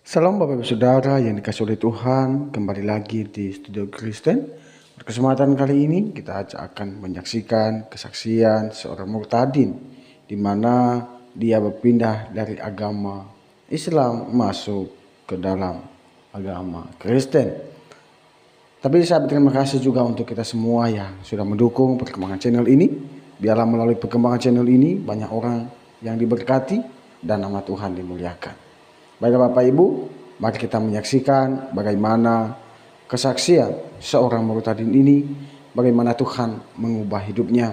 Salam Bapak Ibu Saudara yang dikasihi oleh Tuhan, kembali lagi di Studio Kristen. Kesempatan kali ini kita akan menyaksikan kesaksian seorang murtadin di mana dia berpindah dari agama Islam masuk ke dalam agama Kristen. Tapi saya berterima kasih juga untuk kita semua yang sudah mendukung perkembangan channel ini. Biarlah melalui perkembangan channel ini banyak orang yang diberkati dan nama Tuhan dimuliakan. Baiklah Bapak Ibu, mari kita menyaksikan bagaimana kesaksian seorang murtadin ini, bagaimana Tuhan mengubah hidupnya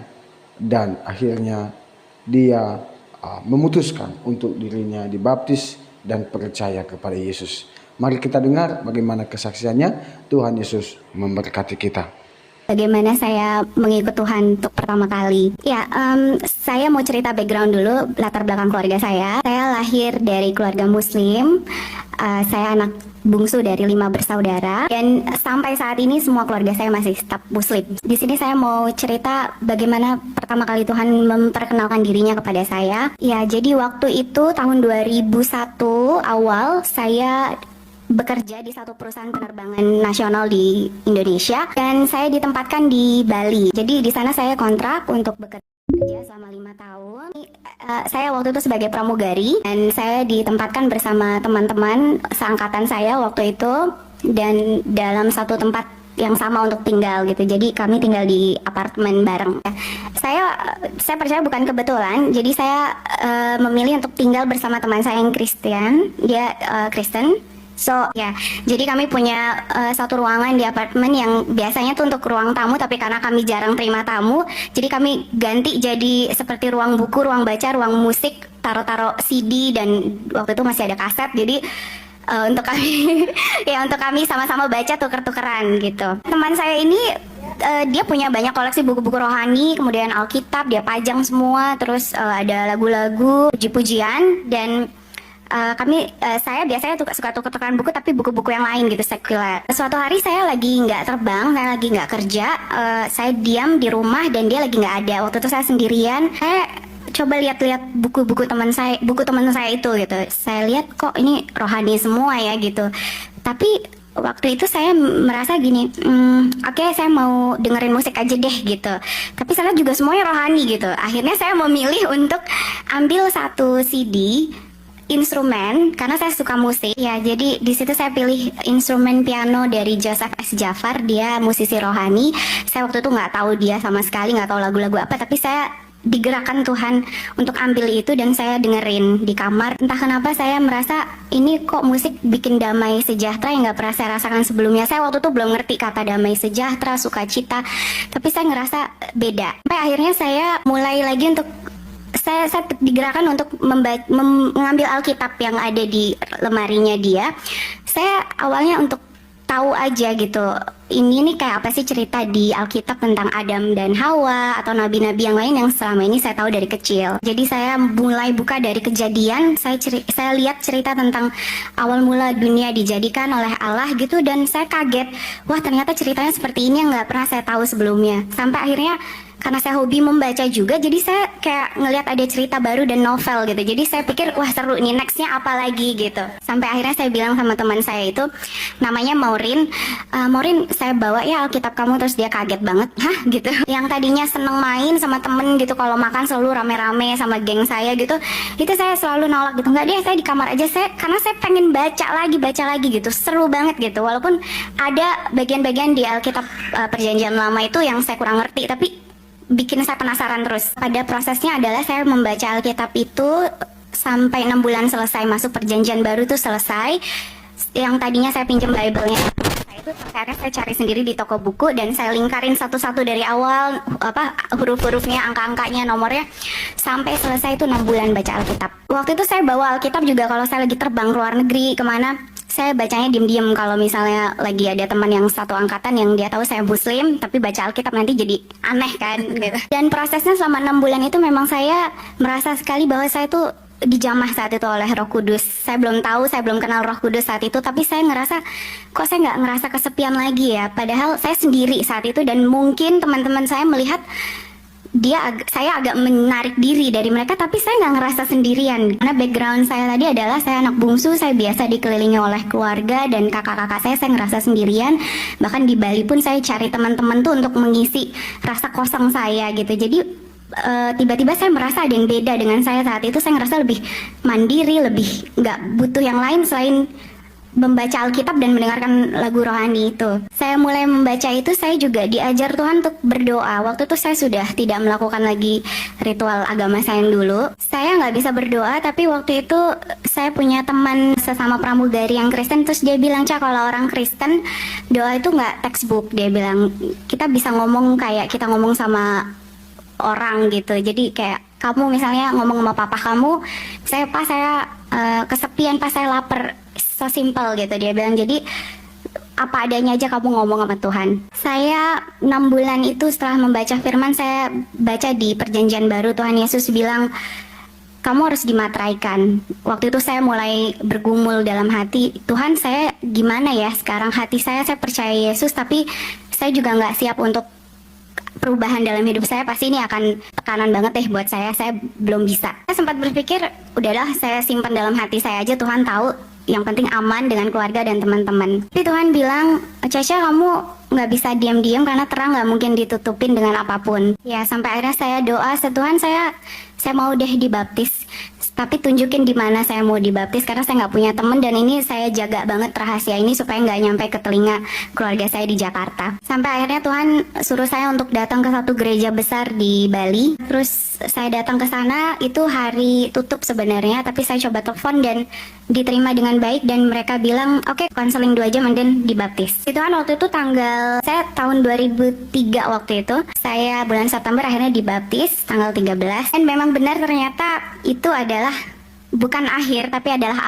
dan akhirnya dia memutuskan untuk dirinya dibaptis dan percaya kepada Yesus. Mari kita dengar bagaimana kesaksiannya. Tuhan Yesus memberkati kita. Bagaimana saya mengikut Tuhan untuk pertama kali? Ya, saya mau cerita background dulu, latar belakang keluarga saya. Saya lahir dari keluarga Muslim. Saya anak bungsu dari 5 bersaudara. Dan sampai saat ini semua keluarga saya masih tetap Muslim. Di sini saya mau cerita bagaimana pertama kali Tuhan memperkenalkan dirinya kepada saya. Ya, jadi waktu itu tahun 2001 awal saya bekerja di satu perusahaan penerbangan nasional di Indonesia dan saya ditempatkan di Bali. Jadi di sana saya kontrak untuk bekerja selama 5 tahun. Saya waktu itu sebagai pramugari dan saya ditempatkan bersama teman-teman seangkatan saya waktu itu dan dalam satu tempat yang sama untuk tinggal gitu. Jadi kami tinggal di apartemen bareng. Saya percaya bukan kebetulan. Jadi saya memilih untuk tinggal bersama teman saya yang Kristen. Dia Kristen. So ya, jadi kami punya satu ruangan di apartemen yang biasanya tuh untuk ruang tamu, tapi karena kami jarang terima tamu, jadi kami ganti jadi seperti ruang buku, ruang baca, ruang musik, taruh-taruh CD dan waktu itu masih ada kaset. Jadi untuk kami ya untuk kami sama-sama baca tuker-tukeran gitu. Teman saya ini dia punya banyak koleksi buku-buku rohani, kemudian Alkitab dia semua, terus ada lagu-lagu, puji-pujian dan saya biasanya suka tuker-tukeran buku tapi buku-buku yang lain gitu, sekuler. Suatu hari saya lagi nggak terbang, saya lagi nggak kerja, saya diam di rumah dan dia lagi nggak ada. Waktu itu saya sendirian, saya coba lihat-lihat buku-buku teman saya itu gitu. Saya lihat kok ini rohani semua ya gitu. Tapi waktu itu saya merasa gini, oke, saya mau dengerin musik aja deh gitu. Tapi saya lihat juga semuanya rohani gitu. Akhirnya saya memilih untuk ambil satu CD instrumen karena saya suka musik ya, jadi di situ saya pilih instrumen piano dari Joseph S. Jafar. Dia musisi rohani. Saya waktu itu nggak tahu dia sama sekali, nggak tahu lagu-lagu apa, tapi saya digerakkan Tuhan untuk ambil itu dan saya dengerin di kamar. Entah kenapa saya merasa ini kok musik bikin damai sejahtera yang nggak pernah saya rasakan sebelumnya. Saya waktu itu belum ngerti kata damai sejahtera, sukacita, tapi saya ngerasa beda. Sampai akhirnya saya mulai lagi untuk saya digerakkan untuk mengambil Alkitab yang ada di lemarinya dia. Saya awalnya untuk tahu aja gitu, ini nih kayak apa sih cerita di Alkitab tentang Adam dan Hawa atau nabi-nabi yang lain yang selama ini saya tahu dari kecil. Jadi saya mulai buka dari Kejadian, saya lihat cerita tentang awal mula dunia dijadikan oleh Allah gitu, dan saya kaget, wah ternyata ceritanya seperti ini yang nggak pernah saya tahu sebelumnya. Sampai akhirnya karena saya hobi membaca juga, jadi saya kayak ngelihat ada cerita baru dan novel gitu. Jadi saya pikir, wah seru nih, nextnya apa lagi gitu. Sampai akhirnya saya bilang sama teman saya itu, namanya Maureen, Maureen saya bawa ya Alkitab kamu. Terus dia kaget banget, hah gitu. Yang tadinya seneng main sama temen gitu, kalau makan selalu rame-rame sama geng saya gitu, itu saya selalu nolak gitu. Nggak deh, saya di kamar aja, karena saya pengen baca lagi gitu, seru banget gitu. Walaupun ada bagian-bagian di Alkitab Perjanjian Lama itu yang saya kurang ngerti, tapi bikin saya penasaran terus. Pada prosesnya adalah saya membaca Alkitab itu sampai 6 bulan selesai, masuk Perjanjian Baru tuh selesai. Yang tadinya saya pinjam Bible-nya itu akhirnya saya cari sendiri di toko buku dan saya lingkarin satu-satu dari awal, huruf-hurufnya, angka-angkanya, nomornya, sampai selesai itu 6 bulan baca Alkitab. Waktu itu saya bawa Alkitab juga kalau saya lagi terbang ke luar negeri kemana. Saya bacanya diem-diem kalau misalnya lagi ada teman yang satu angkatan yang dia tahu saya Muslim tapi baca Alkitab, nanti jadi aneh kan gitu. Dan prosesnya selama 6 bulan itu memang saya merasa sekali bahwa saya tuh dijamah saat itu oleh Roh Kudus. Saya belum tahu, saya belum kenal Roh Kudus saat itu, tapi saya ngerasa kok saya nggak ngerasa kesepian lagi ya. Padahal saya sendiri saat itu dan mungkin teman-teman saya melihat saya agak menarik diri dari mereka, tapi saya nggak ngerasa sendirian. Karena background saya tadi adalah saya anak bungsu, saya biasa dikelilingi oleh keluarga dan kakak-kakak saya ngerasa sendirian. Bahkan di Bali pun saya cari teman-teman tuh untuk mengisi rasa kosong saya gitu. Jadi tiba-tiba saya merasa ada yang beda dengan saya saat itu. Saya ngerasa lebih mandiri, lebih nggak butuh yang lain selain membaca Alkitab dan mendengarkan lagu rohani itu. Saya mulai membaca itu, saya juga diajar Tuhan untuk berdoa. Waktu itu saya sudah tidak melakukan lagi ritual agama saya yang dulu. Saya nggak bisa berdoa, tapi waktu itu saya punya teman sesama pramugari yang Kristen, terus dia bilang, "Cak, kalau orang Kristen doa itu nggak textbook." Dia bilang, kita bisa ngomong kayak kita ngomong sama orang gitu. Jadi kayak kamu misalnya ngomong sama papa kamu, saya kesepian, pas saya lapar, so simple gitu dia bilang. Jadi apa adanya aja kamu ngomong sama Tuhan. Saya 6 bulan itu setelah membaca firman, saya baca di Perjanjian Baru Tuhan Yesus bilang, kamu harus dimateraikan. Waktu itu saya mulai bergumul dalam hati, Tuhan, saya gimana ya sekarang, hati saya percaya Yesus, tapi saya juga nggak siap untuk perubahan dalam hidup saya. Pasti ini akan tekanan banget deh buat saya belum bisa. Saya sempat berpikir, udahlah saya simpan dalam hati saya aja, Tuhan tahu, yang penting aman dengan keluarga dan teman-teman. Tapi Tuhan bilang, Caca, kamu nggak bisa diam-diam karena terang nggak mungkin ditutupin dengan apapun. Ya sampai akhirnya saya doa, Tuhan, saya mau deh dibaptis. Tapi tunjukin di mana saya mau dibaptis, karena saya nggak punya teman dan ini saya jaga banget rahasia ini supaya nggak nyampe ke telinga keluarga saya di Jakarta. Sampai akhirnya Tuhan suruh saya untuk datang ke satu gereja besar di Bali. Terus saya datang ke sana, itu hari tutup sebenarnya, tapi saya coba telepon dan diterima dengan baik dan mereka bilang, oke, konseling 2 jam dan dibaptis. Itu kan waktu itu saya tahun 2003 waktu itu. Saya bulan September akhirnya dibaptis tanggal 13. Dan memang benar ternyata itu adalah bukan akhir, tapi adalah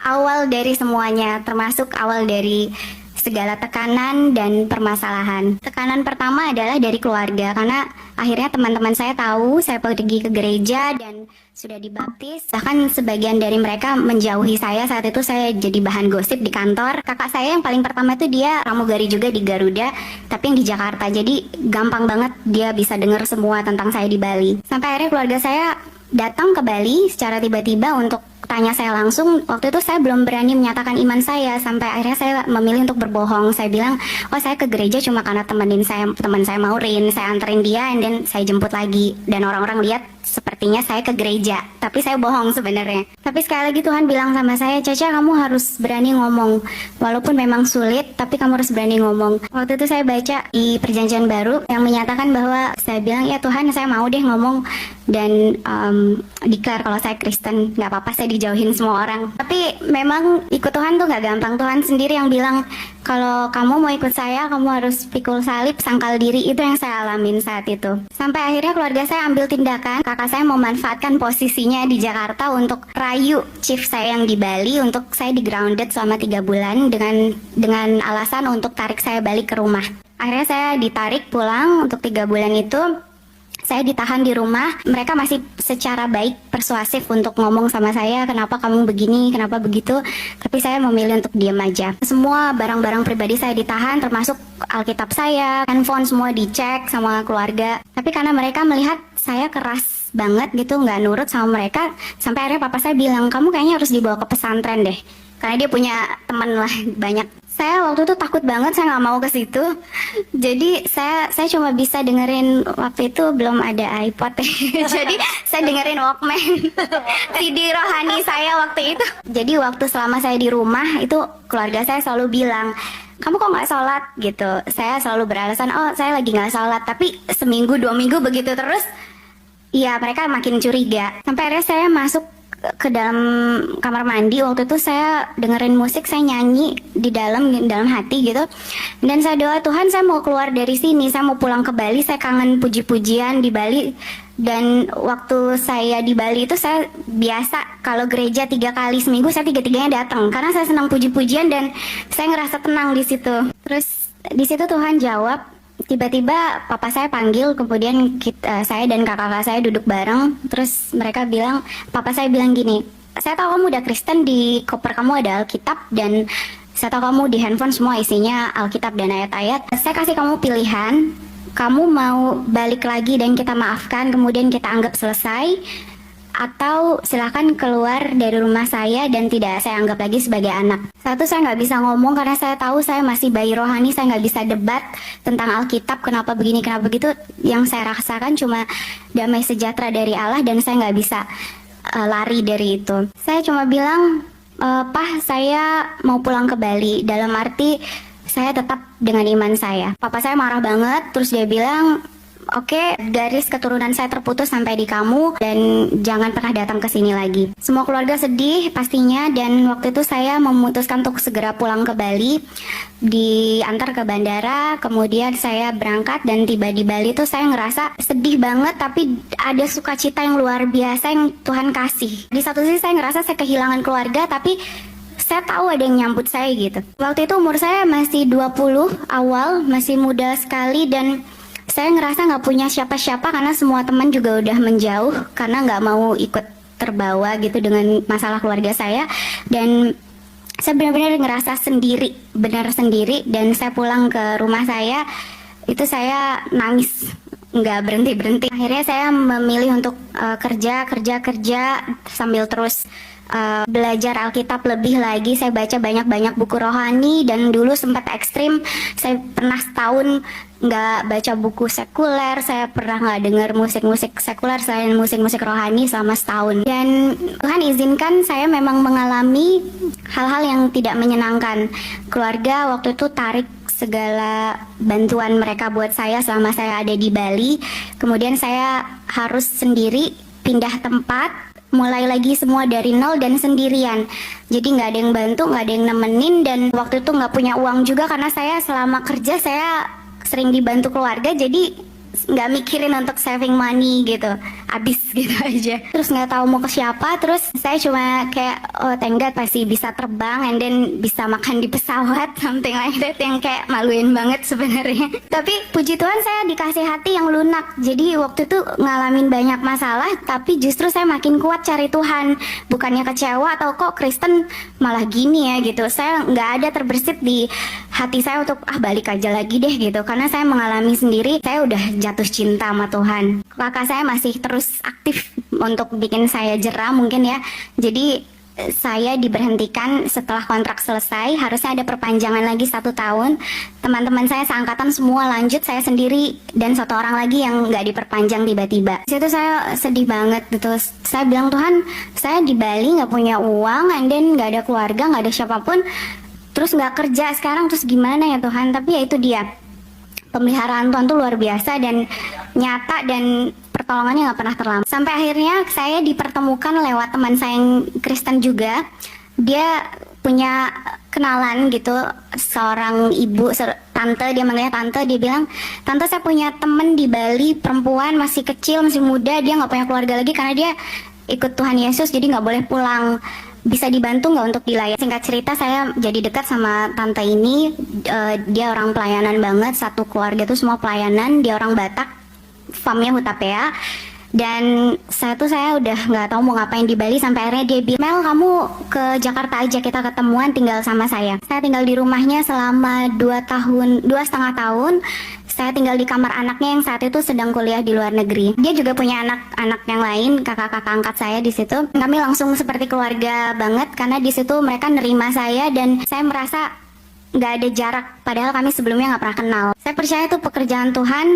awal dari semuanya, termasuk awal dari segala tekanan dan permasalahan. Tekanan pertama adalah dari keluarga, karena akhirnya teman-teman saya tahu saya pergi ke gereja dan sudah dibaptis. Bahkan sebagian dari mereka menjauhi saya. Saat itu saya jadi bahan gosip di kantor. Kakak saya yang paling pertama itu dia pramugari juga di Garuda, tapi yang di Jakarta. Jadi gampang banget dia bisa dengar semua tentang saya di Bali. Sampai akhirnya keluarga saya datang ke Bali secara tiba-tiba untuk tanya saya langsung. Waktu itu saya belum berani menyatakan iman saya, sampai akhirnya saya memilih untuk berbohong. Saya bilang, oh saya ke gereja cuma karena teman saya Maureen, saya anterin dia dan saya jemput lagi, dan orang-orang lihat sepertinya saya ke gereja, tapi saya bohong sebenarnya. Tapi sekali lagi Tuhan bilang sama saya, Caca, kamu harus berani ngomong, walaupun memang sulit, tapi kamu harus berani ngomong. Waktu itu saya baca di Perjanjian Baru yang menyatakan bahwa saya bilang, ya Tuhan, saya mau deh ngomong dan declare kalau saya Kristen, nggak apa-apa saya dijauhin semua orang. Tapi memang ikut Tuhan tuh nggak gampang. Tuhan sendiri yang bilang, kalau kamu mau ikut saya, kamu harus pikul salib, sangkal diri. Itu yang saya alamin saat itu. Sampai akhirnya keluarga saya ambil tindakan. Kakak saya memanfaatkan posisinya di Jakarta untuk rayu chief saya yang di Bali untuk saya di grounded selama 3 bulan dengan alasan untuk tarik saya balik ke rumah. Akhirnya saya ditarik pulang untuk 3 bulan itu. Saya ditahan di rumah. Mereka masih secara baik persuasif untuk ngomong sama saya, kenapa kamu begini, kenapa begitu. Tapi saya memilih untuk diam aja. Semua barang-barang pribadi saya ditahan, termasuk Alkitab saya, handphone semua dicek sama keluarga. Tapi karena mereka melihat saya keras banget gitu, nggak nurut sama mereka, sampai akhirnya papa saya bilang, kamu kayaknya harus dibawa ke pesantren deh. Karena dia punya teman lah banyak. Saya waktu itu takut banget, saya nggak mau ke situ. Jadi saya cuma bisa dengerin, waktu itu belum ada iPod ya. Jadi saya dengerin Walkman, CD rohani saya waktu itu. Jadi waktu selama saya di rumah itu keluarga saya selalu bilang, kamu kok nggak sholat gitu. Saya selalu beralasan, oh saya lagi nggak sholat. Tapi seminggu 2 minggu begitu terus, ya mereka makin curiga. Sampai akhirnya saya masuk ke dalam kamar mandi. Waktu itu saya dengerin musik, saya nyanyi di dalam hati gitu, dan saya doa, Tuhan, saya mau keluar dari sini, saya mau pulang ke Bali, saya kangen puji-pujian di Bali. Dan waktu saya di Bali itu saya biasa kalau gereja 3 kali seminggu, saya 3-3-nya datang karena saya senang puji-pujian dan saya ngerasa tenang di situ. Terus di situ Tuhan jawab. Tiba-tiba papa saya panggil, kemudian saya dan kakak saya duduk bareng. Terus mereka bilang, papa saya bilang gini, saya tahu kamu udah Kristen, di koper kamu ada Alkitab, dan saya tahu kamu di handphone semua isinya Alkitab dan ayat-ayat. Saya kasih kamu pilihan, kamu mau balik lagi dan kita maafkan, kemudian kita anggap selesai, atau silakan keluar dari rumah saya dan tidak saya anggap lagi sebagai anak. Satu, saya nggak bisa ngomong karena saya tahu saya masih bayi rohani, saya nggak bisa debat tentang Alkitab, kenapa begini, kenapa begitu. Yang saya rasakan cuma damai sejahtera dari Allah dan saya nggak bisa lari dari itu. Saya cuma bilang, Pah, saya mau pulang ke Bali, dalam arti saya tetap dengan iman saya. Papa saya marah banget, terus dia bilang, oke, garis keturunan saya terputus sampai di kamu dan jangan pernah datang ke sini lagi. Semua keluarga sedih pastinya, dan waktu itu saya memutuskan untuk segera pulang ke Bali, diantar ke bandara, kemudian saya berangkat dan tiba di Bali tuh saya ngerasa sedih banget, tapi ada sukacita yang luar biasa yang Tuhan kasih. Di satu sisi saya ngerasa saya kehilangan keluarga, tapi saya tahu ada yang nyambut saya gitu. Waktu itu umur saya masih 20 awal, masih muda sekali, dan saya ngerasa nggak punya siapa-siapa karena semua teman juga udah menjauh karena nggak mau ikut terbawa gitu dengan masalah keluarga saya. Dan saya benar-benar ngerasa sendiri, benar sendiri. Dan saya pulang ke rumah saya, itu saya nangis nggak berhenti-berhenti. Akhirnya saya memilih untuk kerja sambil terus belajar Alkitab lebih lagi. Saya baca banyak-banyak buku rohani, dan dulu sempat ekstrim, saya pernah setahun nggak baca buku sekuler, saya pernah nggak dengar musik-musik sekuler selain musik-musik rohani selama setahun. Dan Tuhan izinkan saya memang mengalami hal-hal yang tidak menyenangkan. Keluarga waktu itu tarik segala bantuan mereka buat saya selama saya ada di Bali. Kemudian saya harus sendiri pindah tempat, mulai lagi semua dari nol dan sendirian. Jadi nggak ada yang bantu, nggak ada yang nemenin, dan waktu itu nggak punya uang juga karena saya selama kerja saya sering dibantu keluarga, jadi nggak mikirin untuk saving money gitu, habis gitu aja. Terus nggak tahu mau ke siapa, terus saya cuma kayak, oh thank God pasti bisa terbang and then bisa makan di pesawat, something like that, yang kayak maluin banget sebenarnya. Tapi puji Tuhan saya dikasih hati yang lunak, jadi waktu itu ngalamin banyak masalah, tapi justru saya makin kuat cari Tuhan, bukannya kecewa atau kok Kristen malah gini ya gitu. Saya nggak ada terbersit di hati saya untuk balik aja lagi deh gitu, karena saya mengalami sendiri, saya udah jatuh cinta sama Tuhan. Kakak saya masih terus aktif untuk bikin saya jera mungkin ya. Jadi saya diberhentikan setelah kontrak selesai, harusnya ada perpanjangan lagi 1 tahun. Teman-teman saya seangkatan semua lanjut, saya sendiri dan 1 orang lagi yang nggak diperpanjang tiba-tiba. Di situ saya sedih banget gitu. Saya bilang, Tuhan, saya di Bali nggak punya uang, and then nggak ada keluarga, nggak ada siapapun, terus nggak kerja sekarang, terus gimana ya Tuhan? Tapi ya itu dia, pemeliharaan Tuhan tuh luar biasa dan nyata, dan pertolongannya nggak pernah terlambat. Sampai akhirnya saya dipertemukan lewat teman saya yang Kristen juga. Dia punya kenalan gitu, seorang ibu, tante, dia manggilnya tante. Dia bilang, tante, saya punya temen di Bali, perempuan, masih kecil, masih muda, dia nggak punya keluarga lagi karena dia ikut Tuhan Yesus, jadi nggak boleh pulang. Bisa dibantu nggak untuk dilayani? Singkat cerita, saya jadi dekat sama tante ini. Dia orang pelayanan banget, satu keluarga tuh semua pelayanan. Dia orang Batak, famnya Hutapea. Dan saya udah nggak tahu mau ngapain di Bali, sampai akhirnya dia bilang, Mel, kamu ke Jakarta aja, kita ketemuan, tinggal sama saya. Saya tinggal di rumahnya selama 2,5 tahun. Saya tinggal di kamar anaknya yang saat itu sedang kuliah di luar negeri. Dia juga punya anak-anak yang lain, kakak-kakak angkat saya di situ. Kami langsung seperti keluarga banget karena di situ mereka nerima saya, dan saya merasa nggak ada jarak. Padahal kami sebelumnya nggak pernah kenal. Saya percaya itu pekerjaan Tuhan,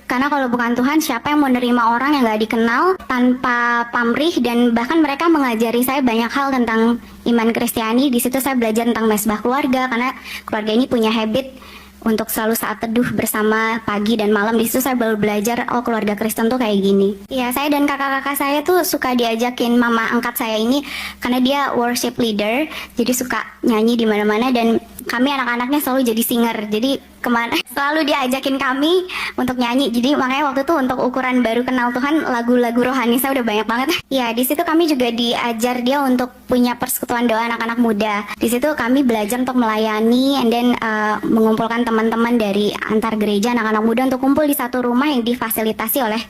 karena kalau bukan Tuhan, siapa yang mau nerima orang yang nggak dikenal tanpa pamrih? Dan bahkan mereka mengajari saya banyak hal tentang iman Kristiani. Di situ saya belajar tentang mesbah keluarga, karena keluarga ini punya habit untuk selalu saat teduh bersama pagi dan malam. Di situ saya baru belajar, oh keluarga Kristen tuh kayak gini. Ya, saya dan kakak-kakak saya tuh suka diajakin mama angkat saya ini, karena dia worship leader, jadi suka nyanyi di mana-mana, dan kami anak-anaknya selalu jadi singer. Jadi kemana selalu diajakin kami untuk nyanyi. Jadi makanya waktu itu untuk ukuran baru kenal Tuhan, lagu-lagu rohani saya udah banyak banget. Ya, di situ kami juga diajar dia untuk punya persekutuan doa anak-anak muda. Di situ kami belajar untuk melayani, and then mengumpulkan teman-teman dari antar gereja, anak-anak muda untuk kumpul di satu rumah yang difasilitasi oleh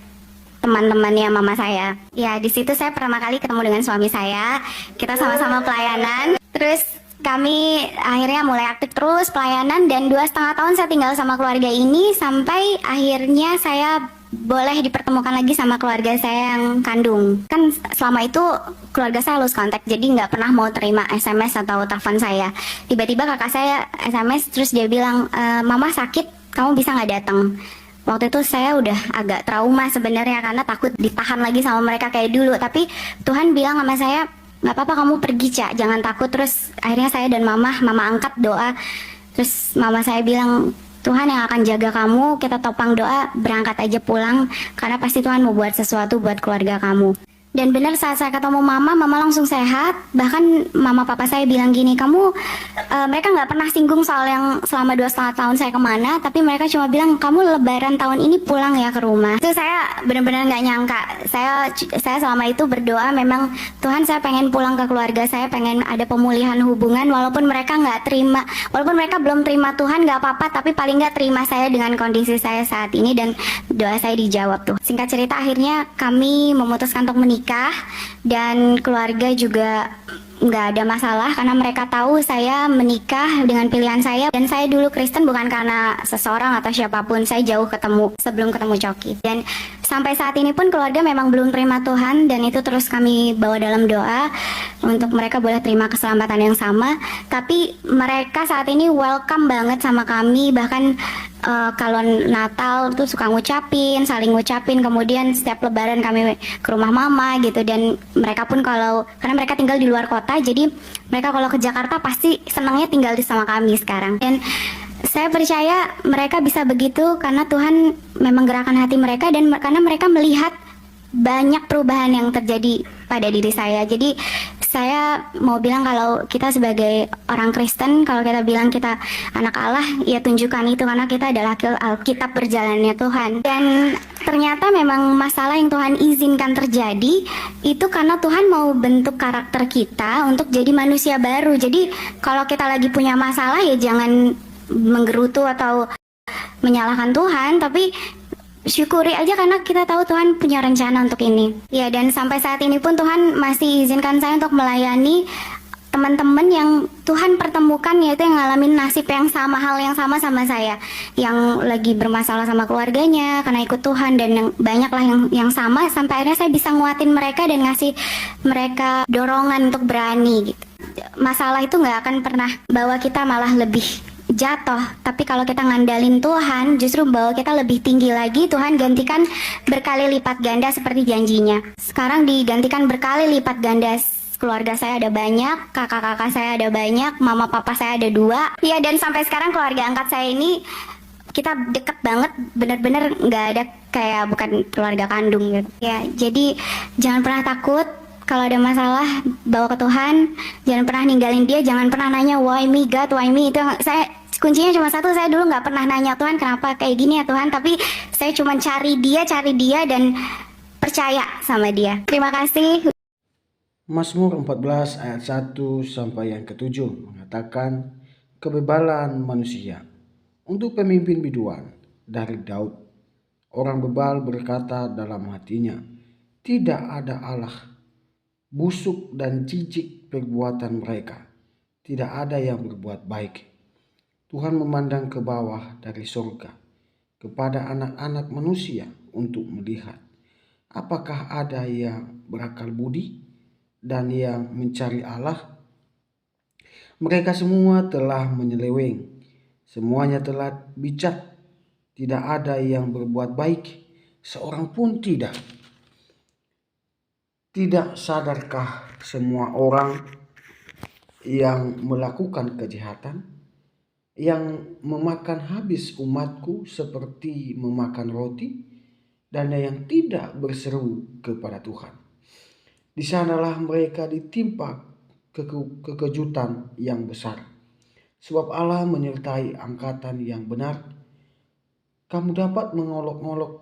teman-temannya mama saya. Ya, di situ saya pertama kali ketemu dengan suami saya. Kita sama-sama pelayanan. Terus kami akhirnya mulai aktif terus pelayanan, dan 2,5 tahun saya tinggal sama keluarga ini sampai akhirnya saya boleh dipertemukan lagi sama keluarga saya yang kandung. Kan selama itu keluarga saya lose kontak, jadi nggak pernah mau terima SMS atau telepon saya. Tiba-tiba kakak saya SMS terus dia bilang, "Mama sakit, kamu bisa nggak datang?" Waktu itu saya udah agak trauma sebenarnya karena takut ditahan lagi sama mereka kayak dulu. Tapi Tuhan bilang sama saya, "Nggak apa-apa, kamu pergi, Ca, jangan takut." Terus akhirnya saya dan mama angkat doa. Terus mama saya bilang, "Tuhan yang akan jaga kamu, kita topang doa, berangkat aja pulang, karena pasti Tuhan mau buat sesuatu buat keluarga kamu." Dan benar saat saya ketemu mama langsung sehat. Bahkan mama papa saya bilang gini, mereka nggak pernah singgung soal yang selama 2,5 tahun saya kemana, tapi mereka cuma bilang, "Kamu lebaran tahun ini pulang ya ke rumah." Itu saya benar-benar nggak nyangka. Saya selama itu berdoa, memang Tuhan, saya pengen pulang ke keluarga saya, pengen ada pemulihan hubungan, walaupun mereka nggak terima, walaupun mereka belum terima Tuhan nggak apa-apa, tapi paling nggak terima saya dengan kondisi saya saat ini, dan doa saya dijawab tuh. Singkat cerita, akhirnya kami memutuskan untuk menikah, dan keluarga juga nggak ada masalah karena mereka tahu saya menikah dengan pilihan saya, dan saya dulu Kristen bukan karena seseorang atau siapapun. Saya jauh sebelum ketemu Coki, dan sampai saat ini pun keluarga memang belum terima Tuhan, dan itu terus kami bawa dalam doa untuk mereka boleh terima keselamatan yang sama. Tapi mereka saat ini welcome banget sama kami, bahkan kalau Natal tuh suka saling ngucapin, kemudian setiap lebaran kami ke rumah mama gitu, dan mereka pun karena mereka tinggal di luar kota, jadi mereka kalau ke Jakarta pasti senangnya tinggal di sama kami sekarang. Dan saya percaya mereka bisa begitu karena Tuhan memang gerakan hati mereka, dan karena mereka melihat banyak perubahan yang terjadi pada diri saya. Jadi saya mau bilang, kalau kita sebagai orang Kristen, kalau kita bilang kita anak Allah, ya tunjukkan itu, karena kita adalah Alkitab berjalannya Tuhan. Dan ternyata memang masalah yang Tuhan izinkan terjadi itu karena Tuhan mau bentuk karakter kita untuk jadi manusia baru. Jadi kalau kita lagi punya masalah, ya jangan menggerutu atau menyalahkan Tuhan, tapi syukuri aja karena kita tahu Tuhan punya rencana untuk ini. Ya, dan sampai saat ini pun Tuhan masih izinkan saya untuk melayani teman-teman yang Tuhan pertemukan, yaitu yang ngalamin nasib yang sama, hal yang sama sama saya, yang lagi bermasalah sama keluarganya karena ikut Tuhan, dan yang banyak lah yang sama, sampai akhirnya saya bisa nguatin mereka dan ngasih mereka dorongan untuk berani gitu. Masalah itu nggak akan pernah bawa kita malah lebih jatuh, tapi kalau kita ngandalin Tuhan, justru membawa kita lebih tinggi lagi. Tuhan gantikan berkali lipat ganda seperti janjinya. Sekarang digantikan berkali lipat ganda. Keluarga saya ada banyak, kakak-kakak saya ada banyak, mama papa saya ada 2. Ya, dan sampai sekarang keluarga angkat saya ini kita deket banget, bener-bener nggak ada kayak bukan keluarga kandung gitu. Ya, jadi jangan pernah takut. Kalau ada masalah, bawa ke Tuhan. Jangan pernah ninggalin dia. Jangan pernah nanya, "Why me God, why me?" Itu kuncinya cuma satu. Saya dulu nggak pernah nanya, "Tuhan, kenapa kayak gini ya Tuhan?" Tapi saya cuma cari dia dan percaya sama dia. Terima kasih. Mazmur 14 ayat 1 sampai yang ke-7 mengatakan kebebalan manusia. Untuk pemimpin biduan dari Daud. Orang bebal berkata dalam hatinya, "Tidak ada Allah." Busuk dan jijik perbuatan mereka. Tidak ada yang berbuat baik. Tuhan memandang ke bawah dari surga kepada anak-anak manusia untuk melihat apakah ada yang berakal budi dan yang mencari Allah. Mereka semua telah menyeleweng, semuanya telah bijak, tidak ada yang berbuat baik, seorang pun tidak. Tidak sadarkah semua orang yang melakukan kejahatan, yang memakan habis umatku seperti memakan roti, dan yang tidak berseru kepada Tuhan? Di sanalah mereka ditimpa kekejutan yang besar. Sebab Allah menyertai angkatan yang benar. Kamu dapat mengolok-olok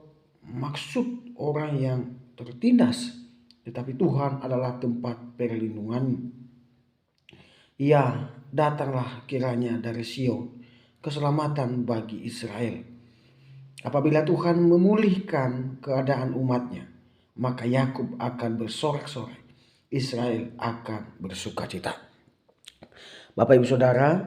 maksud orang yang tertindas, tetapi Tuhan adalah tempat perlindunganmu. Ya, datanglah kiranya dari Sion keselamatan bagi Israel. Apabila Tuhan memulihkan keadaan umatnya, maka Yakub akan bersorak-sorai, Israel akan bersukacita. Bapak Ibu Saudara,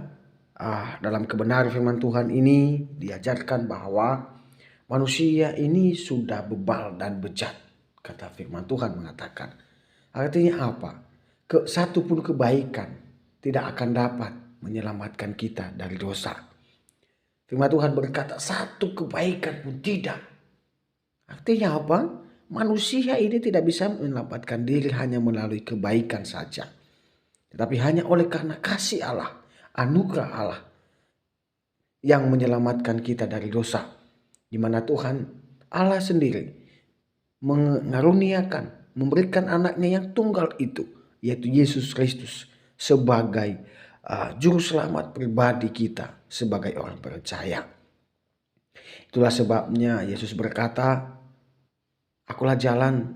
dalam kebenaran firman Tuhan ini diajarkan bahwa manusia ini sudah bebal dan bejat. Kata firman Tuhan mengatakan. Artinya apa? Satu pun kebaikan tidak akan dapat menyelamatkan kita dari dosa. Firman Tuhan berkata satu kebaikan pun tidak. Artinya apa? Manusia ini tidak bisa menyelamatkan diri hanya melalui kebaikan saja. Tetapi hanya oleh karena kasih Allah, anugerah Allah yang menyelamatkan kita dari dosa. Di mana Tuhan Allah sendiri mengaruniakan, memberikan anaknya yang tunggal itu, yaitu Yesus Kristus sebagai juru selamat pribadi kita sebagai orang percaya. Itulah sebabnya Yesus berkata, "Akulah jalan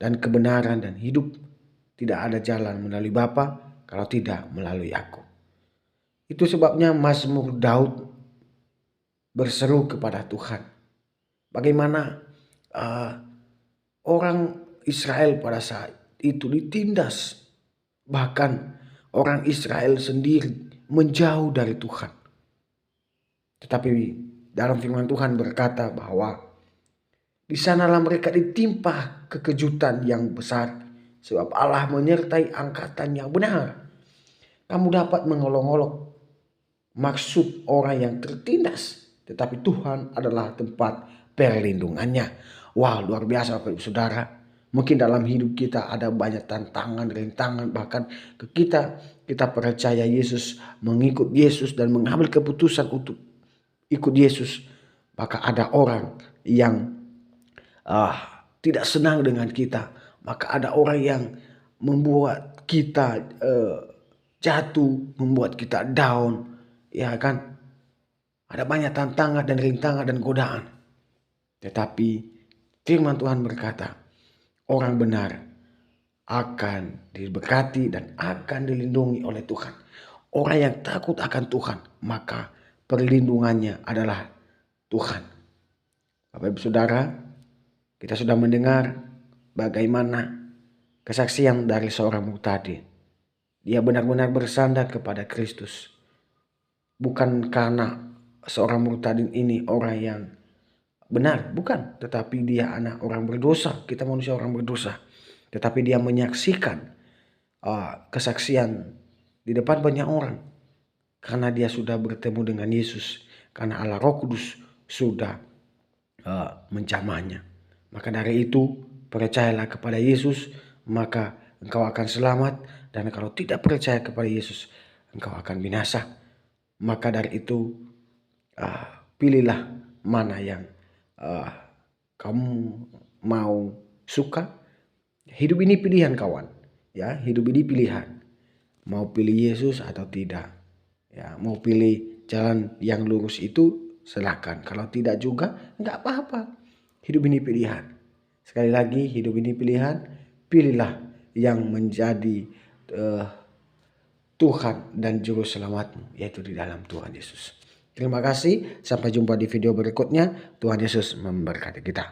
dan kebenaran dan hidup. Tidak ada jalan melalui Bapa kalau tidak melalui aku." Itu sebabnya Mazmur Daud berseru kepada Tuhan. Bagaimana orang Israel pada saat itu ditindas. Bahkan orang Israel sendiri menjauh dari Tuhan. Tetapi dalam firman Tuhan berkata bahwa di sanalah mereka ditimpa kekejutan yang besar. Sebab Allah menyertai angkatan yang benar. Kamu dapat mengolok-olok maksud orang yang tertindas. Tetapi Tuhan adalah tempat perlindungannya. Wah, luar biasa Bapak Ibu Saudara. Mungkin dalam hidup kita ada banyak tantangan, rintangan. Bahkan kita percaya Yesus, mengikut Yesus dan mengambil keputusan untuk ikut Yesus. Maka ada orang yang tidak senang dengan kita. Maka ada orang yang membuat kita jatuh, membuat kita down. Ya kan? Ada banyak tantangan dan rintangan dan godaan. Tetapi firman Tuhan berkata, orang benar akan diberkati dan akan dilindungi oleh Tuhan. Orang yang takut akan Tuhan, maka perlindungannya adalah Tuhan. Bapak Ibu Saudara, kita sudah mendengar bagaimana kesaksian dari seorang murtadin. Dia benar-benar bersandar kepada Kristus. Bukan karena seorang murtadin ini orang yang benar, bukan. Tetapi dia anak orang berdosa. Kita manusia orang berdosa. Tetapi dia menyaksikan kesaksian di depan banyak orang. Karena dia sudah bertemu dengan Yesus. Karena Allah Roh Kudus sudah menjamahnya. Maka dari itu percayalah kepada Yesus, maka engkau akan selamat. Dan kalau tidak percaya kepada Yesus, engkau akan binasa. Maka dari itu pilihlah mana yang kamu mau suka. Hidup ini pilihan kawan. Ya, hidup ini pilihan. Mau pilih Yesus atau tidak. Ya, mau pilih jalan yang lurus itu silakan. Kalau tidak juga enggak apa-apa. Hidup ini pilihan. Sekali lagi, hidup ini pilihan. Pilihlah yang menjadi Tuhan dan juru selamatmu, yaitu di dalam Tuhan Yesus. Terima kasih. Sampai jumpa di video berikutnya. Tuhan Yesus memberkati kita.